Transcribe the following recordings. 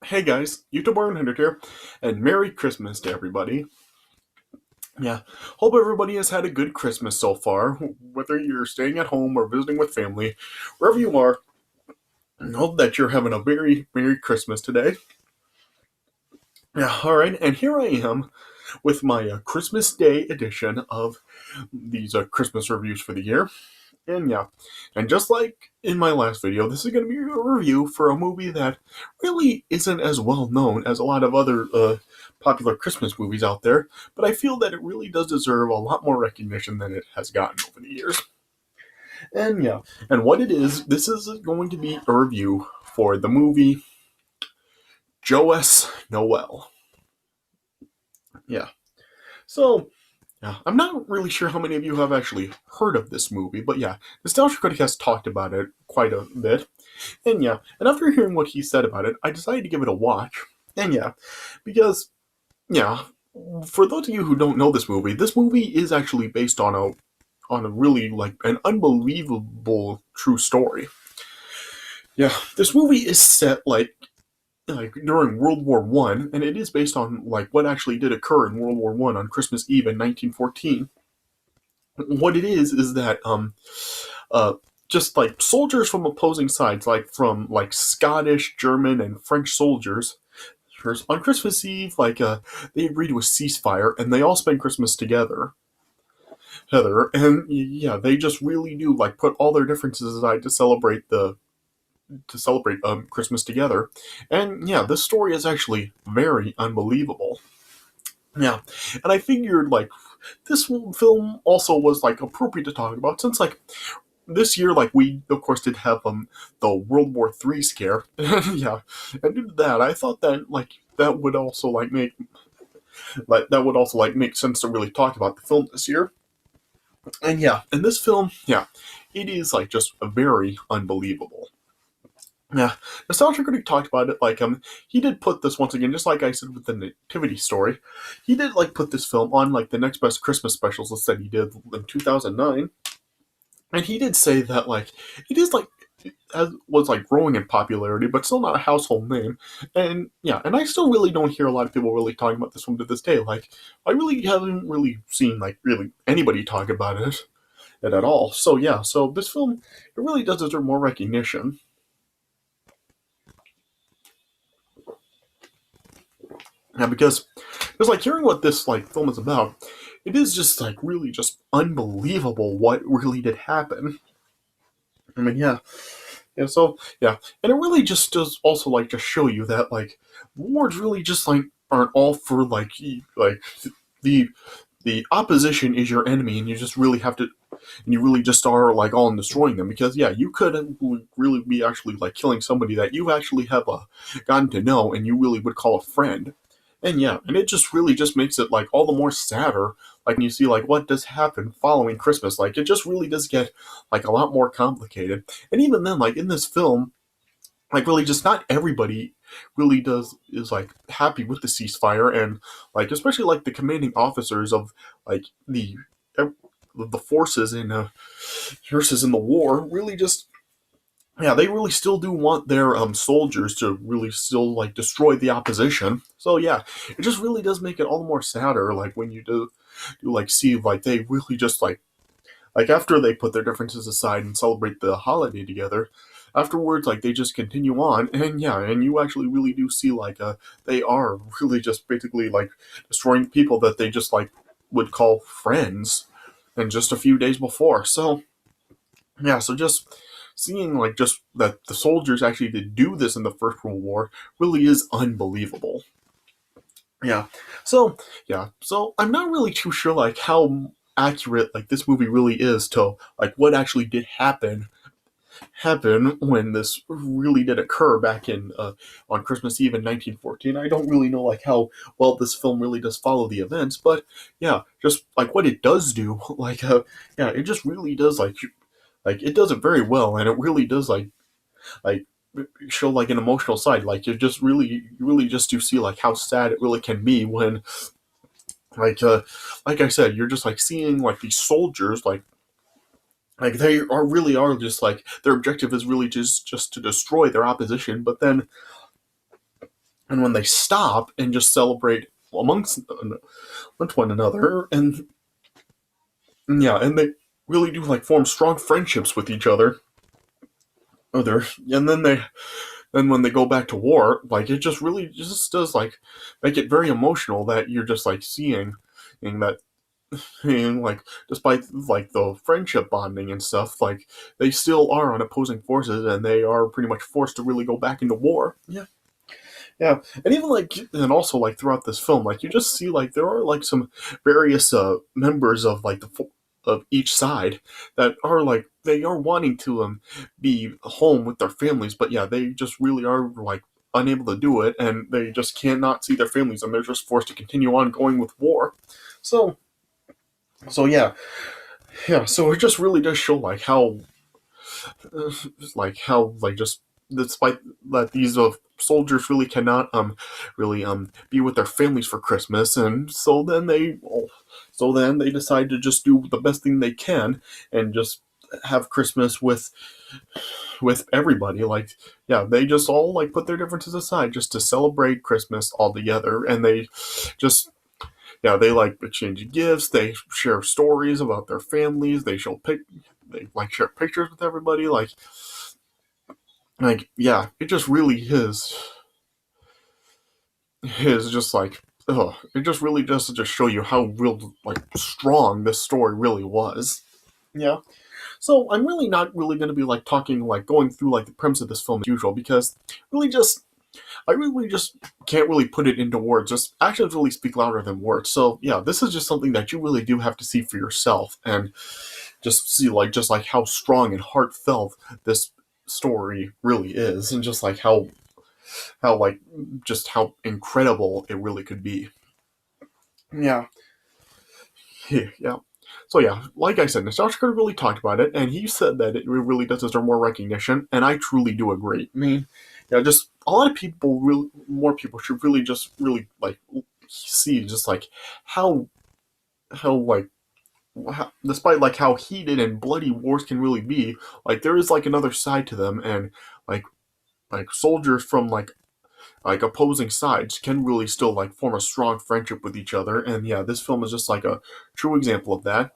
Hey guys, YouTube 100 here, and Merry Christmas to everybody. Yeah, hope everybody has had a good Christmas so far, whether you're staying at home or visiting with family, wherever you are. Hope that you're having a very Merry Christmas today. Yeah, alright, and here I am with my Christmas Day edition of these Christmas reviews for the year. And yeah, and just like in my last video, this is going to be a review for a movie that really isn't as well known as a lot of other popular Christmas movies out there, but I feel that it really does deserve a lot more recognition than it has gotten over the years. And yeah, and what it is, this is going to be a review for the movie Joyous Noel. Yeah, so yeah, I'm not really sure how many of you have actually heard of this movie, but yeah, Nostalgia Critic has talked about it quite a bit. And yeah, and after hearing what he said about it, I decided to give it a watch. And yeah, because yeah, for those of you who don't know this movie is actually based on a really like an unbelievable true story. Yeah, this movie is set like during World War One, and it is based on like what actually did occur in World War One on Christmas Eve in 1914. What it is that uh just like soldiers from opposing sides, like from like Scottish, German, and French soldiers, on Christmas Eve, they agree to a ceasefire and they all spend Christmas together. Heather, and yeah, they just really do like put all their differences aside to celebrate Christmas together. And yeah, this story is actually very unbelievable. Yeah, and I figured like this film also was like appropriate to talk about since like this year, like we of course did have the World War III scare. Yeah, and due to that, I thought that like that would also like make sense to really talk about the film this year. And yeah, in this film, yeah, it is like just very unbelievable. Yeah, Nostalgia Critic talked about it. He did put this once again, just like I said with the Nativity story. He did like put this film on like the next best Christmas specials list that he did in 2009, and he did say that like it is like as was like growing in popularity, but still not a household name. And yeah, and I still really don't hear a lot of people really talking about this one to this day. Like I really haven't really seen like really anybody talk about it at all. So yeah, so this film it really does deserve more recognition. Yeah, because just like hearing what this like film is about, it is just like really just unbelievable what really did happen. I mean, yeah, yeah, so yeah, and it really just does also like just show you that like wars really just like aren't all for like the the opposition is your enemy, and you just really have to, and you really just are like all in destroying them because yeah, you could really be actually like killing somebody that you actually have gotten to know and you really would call a friend. And yeah, and it just really just makes it like all the more sadder, like when you see like what does happen following Christmas. Like it just really does get like a lot more complicated. And even then, like in this film, like really just not everybody really does is like happy with the ceasefire, and like especially like the commanding officers of like the forces in the war really just yeah, they really still do want their soldiers to really still like destroy the opposition. So yeah, it just really does make it all the more sadder. Like when you do like see like they really just like after they put their differences aside and celebrate the holiday together, afterwards like they just continue on, and yeah, and you actually really do see like they are really just basically like destroying people that they just like would call friends, and just a few days before. So yeah, so just seeing like just that the soldiers actually did do this in the First World War really is unbelievable. Yeah. So yeah. So I'm not really too sure like how accurate like this movie really is to like what actually did happen when this really did occur back in on Christmas Eve in 1914. I don't really know like how well this film really does follow the events, but yeah, just like what it does do, yeah, it just really does like it does it very well, and it really does like show like an emotional side. Like you really just do see like how sad it really can be when like like I said, you're just like seeing like these soldiers like they are really are just like their objective is really just to destroy their opposition, but then and when they stop and just celebrate amongst one another, and yeah, and they really do like form strong friendships with each and then when they go back to war, like it just really just does like make it very emotional that you're just like seeing that, and like despite like the friendship bonding and stuff, like they still are on opposing forces and they are pretty much forced to really go back into war. Yeah. Yeah, and even like, and also like throughout this film, like you just see like there are like some various members of like of each side that are like they are wanting to be home with their families, but yeah, they just really are like unable to do it, and they just cannot see their families, and they're just forced to continue on going with war. So yeah, so it just really does show how like just despite that these soldiers really cannot really be with their families for Christmas, and so then they decide to just do the best thing they can and just have Christmas with everybody. Like, yeah, they just all like put their differences aside just to celebrate Christmas all together, and they just yeah, they like exchange gifts. They share stories about their families. They like share pictures with everybody. Yeah, it just really is just like it just really does just show you how real like strong this story really was. Yeah. So I'm really not really going to be like talking like going through like the premise of this film as usual, because really just I really just can't really put it into words. Just actions really speak louder than words. So yeah, this is just something that you really do have to see for yourself and just see like just like how strong and heartfelt this story really is, and just like how like just how incredible it really could be. Yeah. Yeah. So yeah, like I said, Nostalgia Critic really talked about it, and he said that it really does deserve more recognition, and I truly do agree. I mean, yeah, just a lot of people, really, more people should really just really like see just like how how like despite like how heated and bloody wars can really be, like there is like another side to them, and like soldiers from like opposing sides can really still like form a strong friendship with each other, and yeah, this film is just like a true example of that.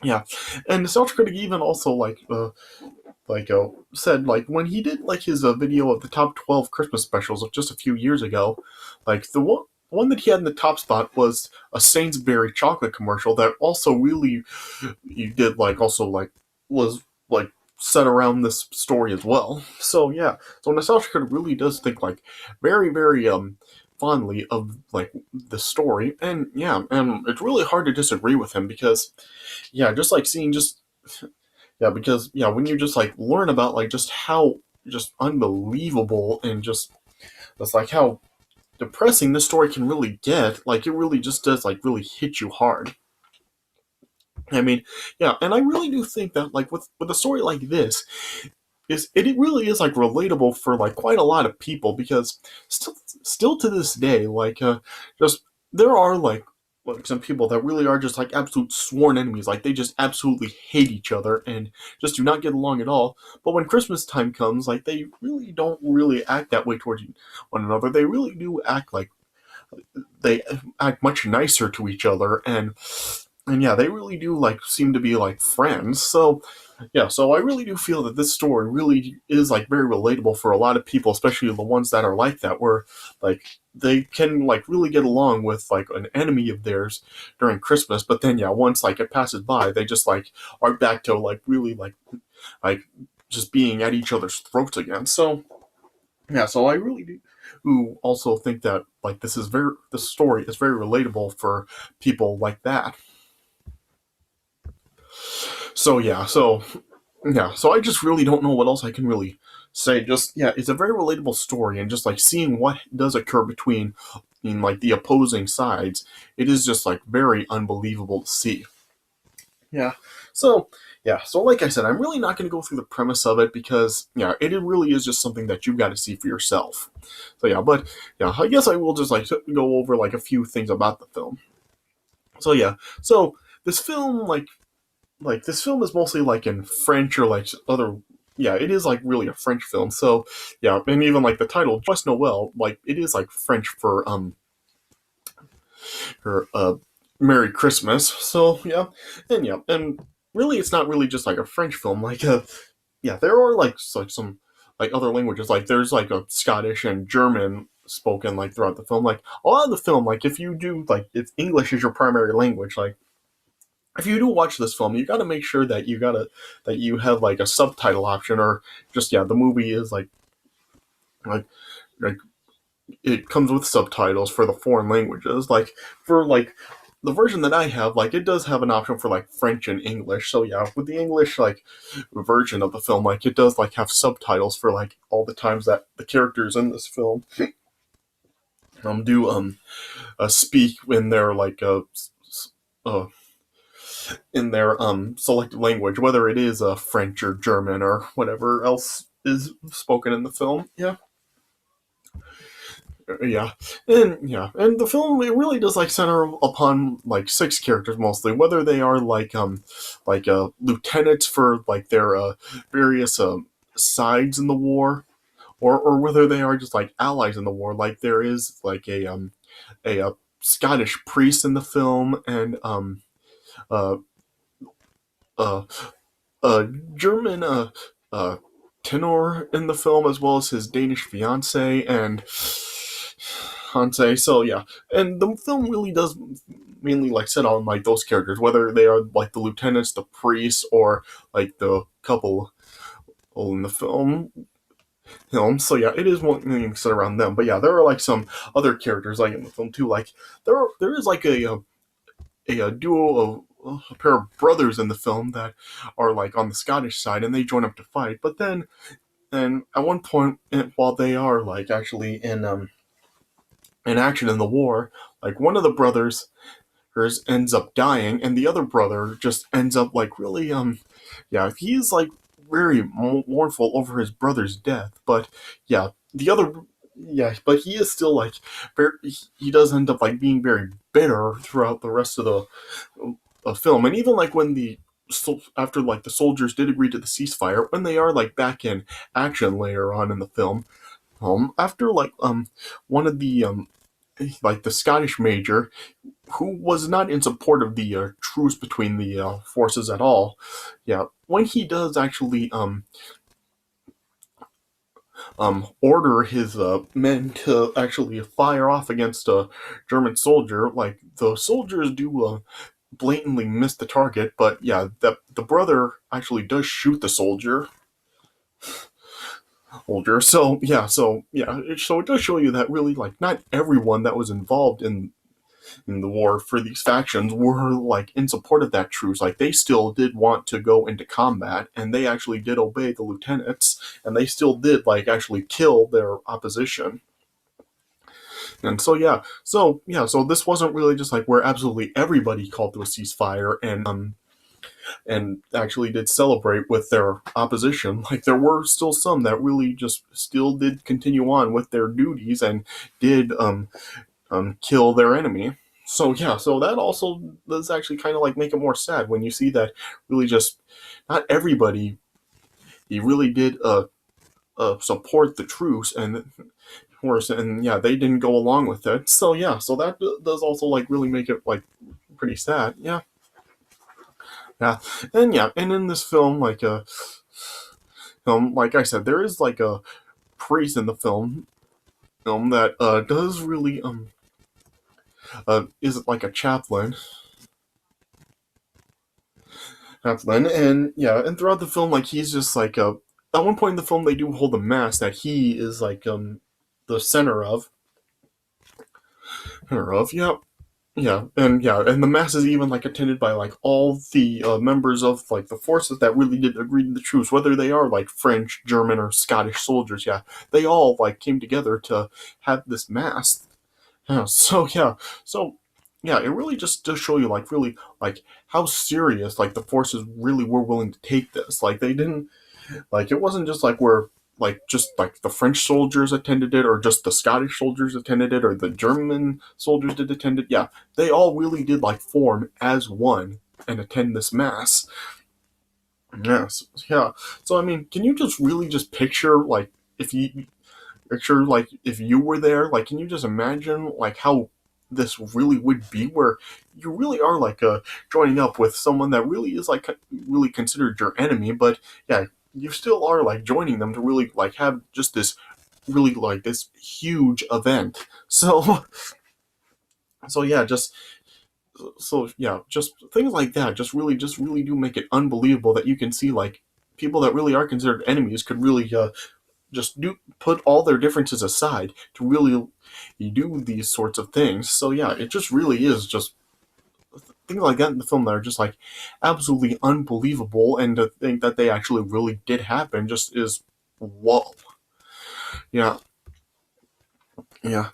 Yeah, and Nostalgia Critic even also said like when he did like his video of the top 12 Christmas specials of just a few years ago, like the one that he had in the top spot was a Sainsbury chocolate commercial that also really he did like also like was like set around this story as well. So yeah, so Nostalgia Critic really does think like very fondly of like the story, and yeah, and it's really hard to disagree with him because yeah, just like seeing just yeah, because yeah, when you just like learn about like just how just unbelievable and just like how depressing this story can really get, like it really just does like really hit you hard. I mean, yeah, and I really do think that like with a story like this, it really is like relatable for like quite a lot of people, because still to this day, just there are like some people that really are just like absolute sworn enemies, like they just absolutely hate each other and just do not get along at all. But when Christmas time comes, like they really don't really act that way towards one another. They really do act like they act much nicer to each other, and yeah, they really do like seem to be like friends. So yeah, so I really do feel that this story really is like very relatable for a lot of people, especially the ones that are like that, where like they can like really get along with like an enemy of theirs during Christmas, but then yeah, once like it passes by, they just like are back to like really like just being at each other's throats again. So yeah, so I really do who also think that like this story is very relatable for people like that. So so I just really don't know what else I can really say. Just yeah, it's a very relatable story, and just like seeing what does occur between in like the opposing sides, it is just like very unbelievable to see. Yeah. So so like I said, I'm really not going to go through the premise of it because yeah, it really is just something that you've got to see for yourself. So yeah, but yeah, I guess I will just like go over like a few things about the film. So yeah, so this film like this film is mostly like in French or like other yeah, it is like really a French film. So yeah, and even like the title, Just Noel, like it is like French for Merry Christmas. So yeah, and really, it's not really just like a French film. Like yeah, there are like some like other languages. Like there's like a Scottish and German spoken like throughout the film. Like a lot of the film, like if you do like if English is your primary language, like if you do watch this film, you got to make sure that you have like a subtitle option, or just the movie is like like it comes with subtitles for the foreign languages. Like for like the version that I have, like it does have an option for like French and English. So yeah, with the English like version of the film, like it does like have subtitles for like all the times that the characters in this film do speak in their like uh in their selected language, whether it is French or German or whatever else is spoken in the film. And the film, it really does like center upon like six characters mostly, whether they are lieutenants for like their various sides in the war, or whether they are just like allies in the war. Like there is like a Scottish priest in the film, and uh, uh, a German uh, tenor in the film, as well as his Danish fiance and Hanse. So yeah, and the film really does mainly like set on like those characters, whether they are like the lieutenants, the priests, or like the couple in the film. So yeah, it is one thing set around them. But yeah, there are like some other characters like in the film too. Like there is like a duo of a pair of brothers in the film that are like on the Scottish side, and they join up to fight. But then, and at one point, while they are like actually in action in the war, like one of the brothers ends up dying, and the other brother just ends up like really yeah, he's like very mournful over his brother's death. But yeah, the other yeah, but he is still like very, he does end up like being very bitter throughout the rest of the film. And even like when after like the soldiers did agree to the ceasefire, when they are like back in action later on in the film, after like one of the like the Scottish major, who was not in support of the truce between the forces at all. Yeah, when he does actually order his men to actually fire off against a German soldier, like the soldiers do blatantly miss the target, but yeah, the brother actually does shoot the soldier. So it does show you that really like not everyone that was involved in the war for these factions were like in support of that truce. Like they still did want to go into combat, and they actually did obey the lieutenants, and they still did like actually kill their opposition. And so this wasn't really just like where absolutely everybody called to a ceasefire and actually did celebrate with their opposition. Like there were still some that really just still did continue on with their duties and did kill their enemy. So that also does actually kind of like make it more sad when you see that really just not everybody he really did support the truce, and worse, and yeah, they didn't go along with it. So that does also like really make it like pretty sad. And in this film, like I said, there is like a priest in the film that does really is like a chaplain, and yeah, and throughout the film, like he's just like at one point in the film they do hold a mass that he is like the center of. And the mass is even like attended by like all the members of like the forces that really did agree to the truce, whether they are like French, German, or Scottish soldiers. Yeah, they all like came together to have this mass. So it really just does show you like really like how serious like the forces really were willing to take this. Like they didn't like it wasn't just like where like just like the French soldiers attended it, or just the Scottish soldiers attended it, or the German soldiers did attend it. Yeah, they all really did like form as one and attend this mass. Yes, yeah. So I mean, can you just really just picture like if you picture like if you were there, like can you just imagine like how this really would be, where you really are like joining up with someone that really is like really considered your enemy, but yeah, you still are like joining them to really like have just this really like this huge event. So so yeah, just things like that just really do make it unbelievable that you can see like people that really are considered enemies could really just do put all their differences aside to really do these sorts of things. So yeah, it just really is just things like that in the film that are just like absolutely unbelievable, and to think that they actually really did happen just is whoa. Yeah, yeah,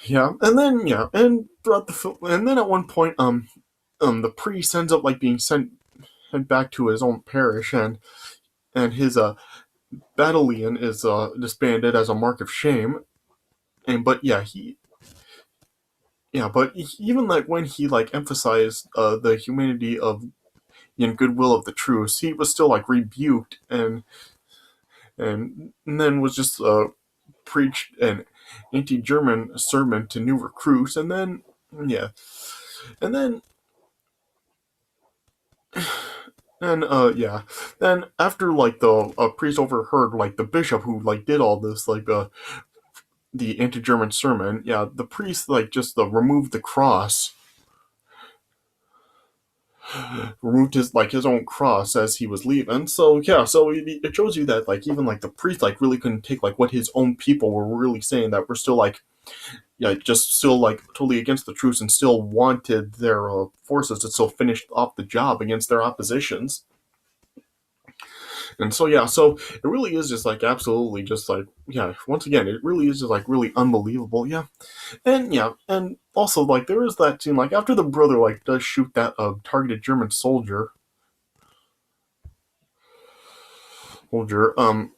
yeah, and then and throughout the film, and then at one point, the priest ends up like being sent back to his own parish, and his battalion is disbanded as a mark of shame. And but yeah, even like when he like emphasized the humanity of and goodwill of the truce, he was still like rebuked, and then was just preached an anti-German sermon to new recruits, and then yeah, and then and yeah, then after like the priest overheard like the bishop who like did all this like the anti-German sermon, yeah, the priest like just removed the cross, removed his own cross as he was leaving. So yeah, so it shows you that like even like the priest like really couldn't take like what his own people were really saying, that were still like yeah just still like totally against the truce, and still wanted their forces to still finish off the job against their oppositions. And so yeah, so it really is just like absolutely just like yeah, once again it really is just like really unbelievable. Yeah. And yeah, and also like there is that scene like after the brother like does shoot that targeted German soldier, the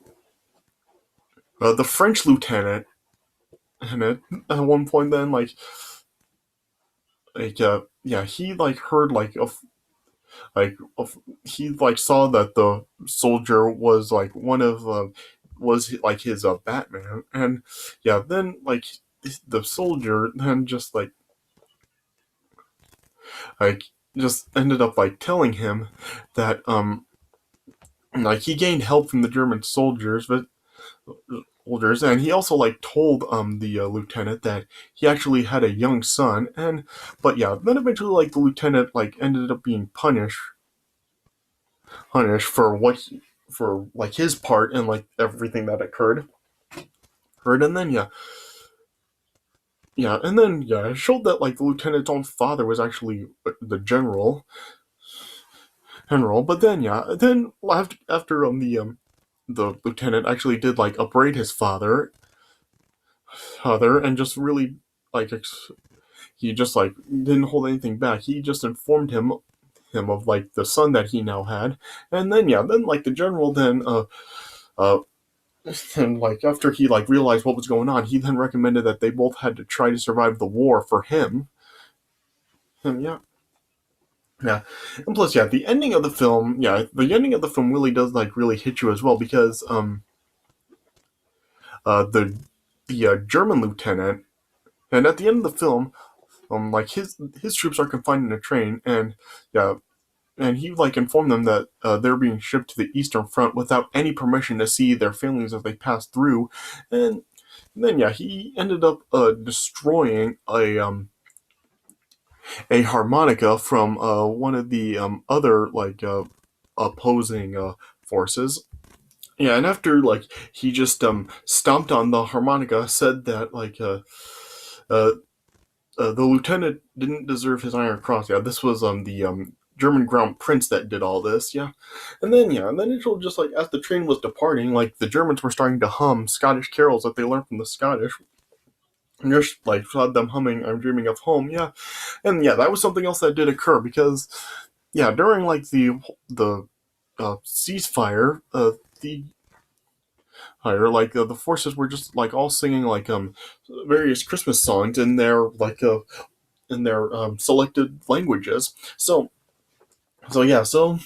French lieutenant, and at one point then yeah, he like heard like he like saw that the soldier was like one of was like his Batman. And yeah, then like the soldier then like just ended up like telling him that like he gained help from the German soldiers, and he also like told the lieutenant that he actually had a young son. And but yeah, then eventually like the lieutenant like ended up being punished for for like his part and like everything that occurred. And then yeah, it showed that like the lieutenant's own father was actually the general. But then yeah, then after the lieutenant actually did like upbraid his father, and just really like he just like didn't hold anything back. He just informed him of like the son that he now had. And then yeah, then like the general then uh and like after he like realized what was going on, he then recommended that they both had to try to survive the war for him. And yeah, and plus yeah, the ending of the film really does like really hit you as well, because the German lieutenant, and at the end of the film, like his troops are confined in a train, and yeah, and he like informed them that they're being shipped to the Eastern Front without any permission to see their families as they pass through. And then yeah, he ended up destroying a harmonica from one of the other like opposing forces. Yeah, and after like he just stomped on the harmonica, said that like uh, the lieutenant didn't deserve his Iron Cross. Yeah, this was the German Crown Prince that did all this. And then it just like as the train was departing, like the Germans were starting to hum Scottish carols that they learned from the Scottish. And just like had them humming "I'm Dreaming of Home." Yeah, and yeah, that was something else that did occur, because yeah, during like the ceasefire, the the forces were just like all singing like various Christmas songs in their like selected languages. So yeah, so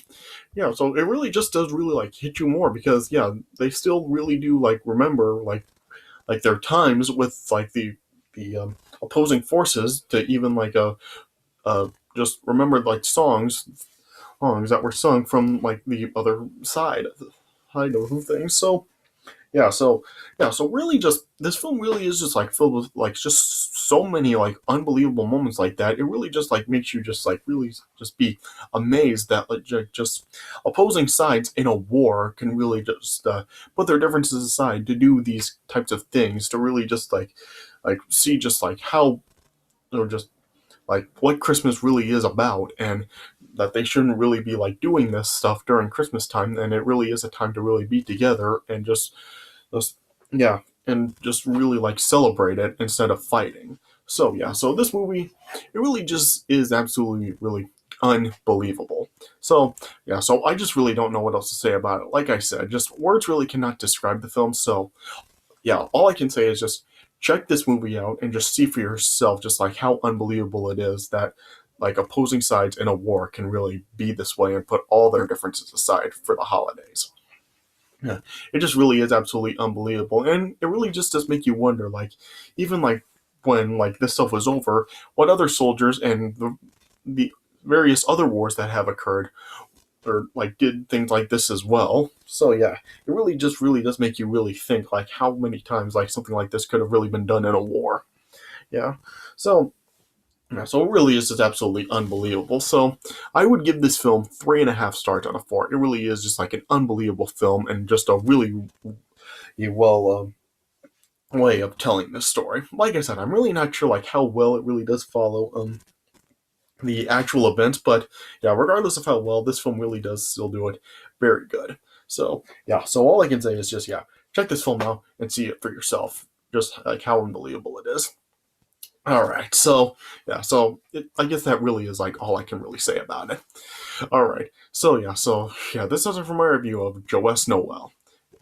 it really just does really like hit you more because yeah, they still really do like remember like their times with like the opposing forces to even like just remember like songs that were sung from like the other side of things. So really just this film really is just like filled with like just so many like unbelievable moments like that. It really just like makes you just like really just be amazed that like just opposing sides in a war can really just put their differences aside to do these types of things to really just like see just like how or just like what Christmas really is about and that they shouldn't really be like doing this stuff during Christmas time and it really is a time to really be together and just yeah, and just really like celebrate it instead of fighting. So yeah, so this movie, it really just is absolutely really unbelievable. So yeah, so I just really don't know what else to say about it. Like I said, just words really cannot describe the film. So yeah, all I can say is just check this movie out and just see for yourself just like how unbelievable it is that like opposing sides in a war can really be this way and put all their differences aside for the holidays. Yeah, it just really is absolutely unbelievable, and it really just does make you wonder, like, even like when like this stuff was over, what other soldiers and the various other wars that have occurred or like did things like this as well. So yeah, it really does make you really think like how many times like something like this could have really been done in a war. Yeah, so yeah, so it really is just absolutely unbelievable. So I would give this film 3.5 stars out of 4. It really is just like an unbelievable film and just a really well way of telling this story. Like I said, I'm really not sure like how well it really does follow the actual events, but yeah, regardless of how well this film really does still do it very good. So yeah, so all I can say is just yeah, check this film out and see it for yourself. Just like how unbelievable it is. All right, so yeah, I guess that really is like all I can really say about it. All right, so yeah, this is it for my review of Joe S. Noel.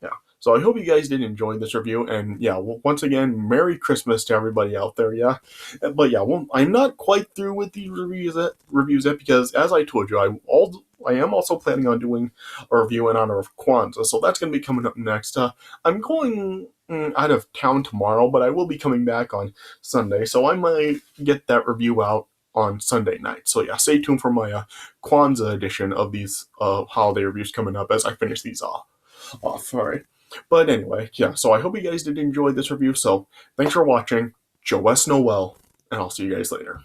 Yeah, so I hope you guys did enjoy this review, and yeah, well, once again, Merry Christmas to everybody out there. Yeah, but yeah, well, I'm not quite through with these reviews yet because, as I told you, I am also planning on doing a review in honor of Kwanzaa, so that's going to be coming up next. I'm going out of town tomorrow, but I will be coming back on Sunday, so I might get that review out on Sunday night. So yeah, stay tuned for my Kwanzaa edition of these holiday reviews coming up as I finish these off. All right. But anyway, yeah, so I hope you guys did enjoy this review. So thanks for watching. Joe S. Noel, and I'll see you guys later.